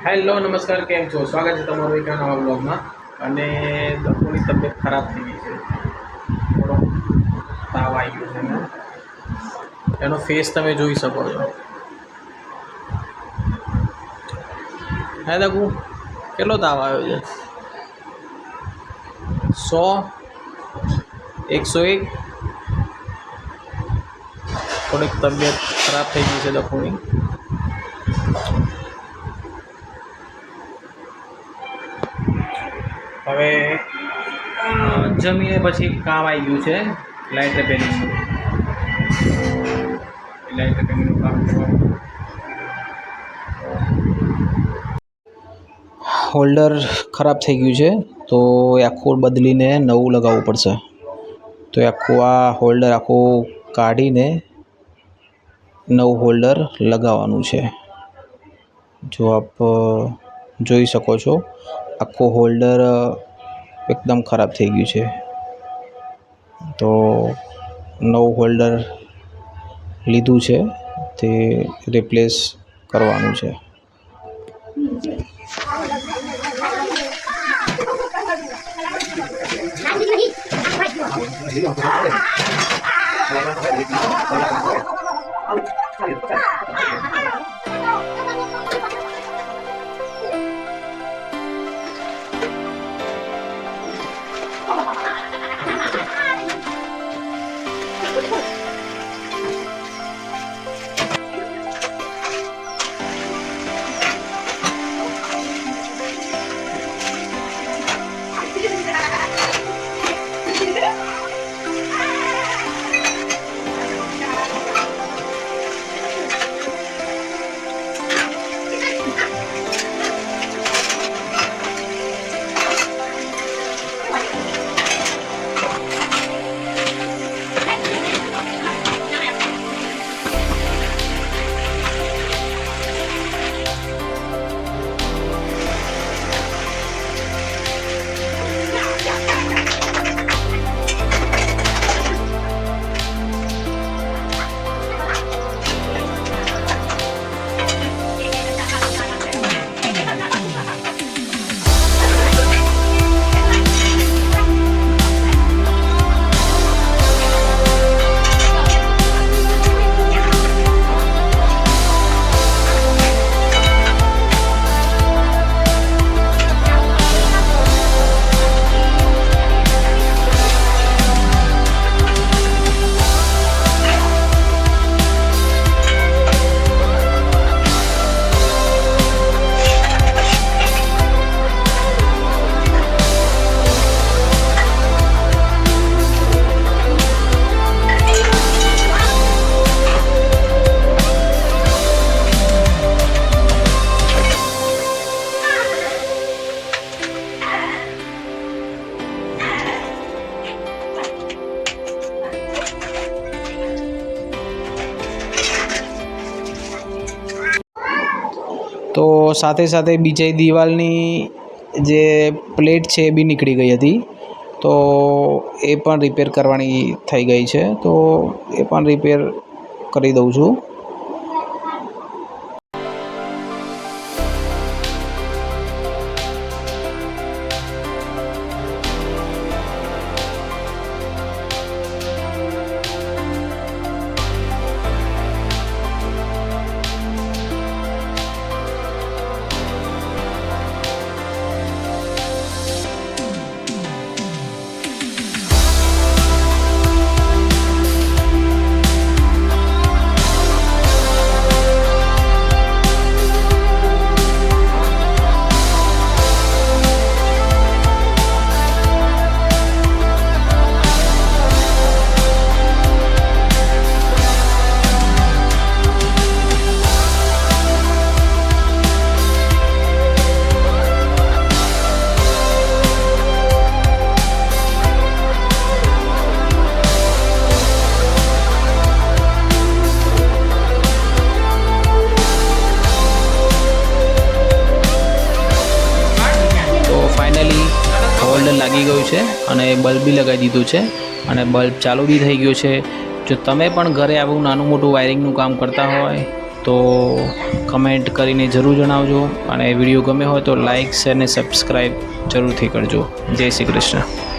Hello નમસ્કાર, કેમ છો? સ્વાગત છે તમારું એક નવા બ્લોગમાં. અને દત્તુની તબિયત ખરાબ થઈ ગઈ છે, થોડો તાવ આવી ગયો છે ને એનો ફેસ તમે જોઈ શકો છો. હે દકુ, કેટલો તાવ આવ્યો છે? 100, 101. થોડીક તબિયત ખરાબ થઈ ગઈ છે દકુની. હવે જમીને પછી કામ આવી ગયું છે લાઇટ રિપેરિંગનું. લાઇટ રિપેરિંગનું કામ કરવાનું. હોલ્ડર ખરાબ થઈ ગયું છે તો એ આખું બદલીને નવું લગાવવું પડશે. તો એ આખું આ હોલ્ડર આખું કાઢીને નવું હોલ્ડર લગાવવાનું છે. જો આપ જોઈ શકો છો, આખું હોલ્ડર એકદમ ખરાબ થઈ ગયું છે. તો નવું હોલ્ડર લીધું છે, તે રિપ્લેસ કરવાનું છે. તો સાથે સાથે બીજી દિવાલની જે પ્લેટ છે એ બી નીકળી ગઈ હતી, તો એ પણ રિપેર કરવાની થઈ ગઈ છે. તો એ પણ રિપેર કરી દઉં છું. હોલ્ડર લાગી ગયું છે અને બલ્બ બી લગાવી દીધું છે અને બલ્બ ચાલુ બી થઈ ગયો છે. જો તમે પણ ઘરે આવું નાનું મોટું વાયરિંગનું કામ કરતા હોય તો કમેન્ટ કરીને જરૂર જણાવજો અને વિડીયો ગમે હોય તો લાઇક શેર અને સબસ્ક્રાઈબ જરૂરથી કરજો. જય શ્રી કૃષ્ણ.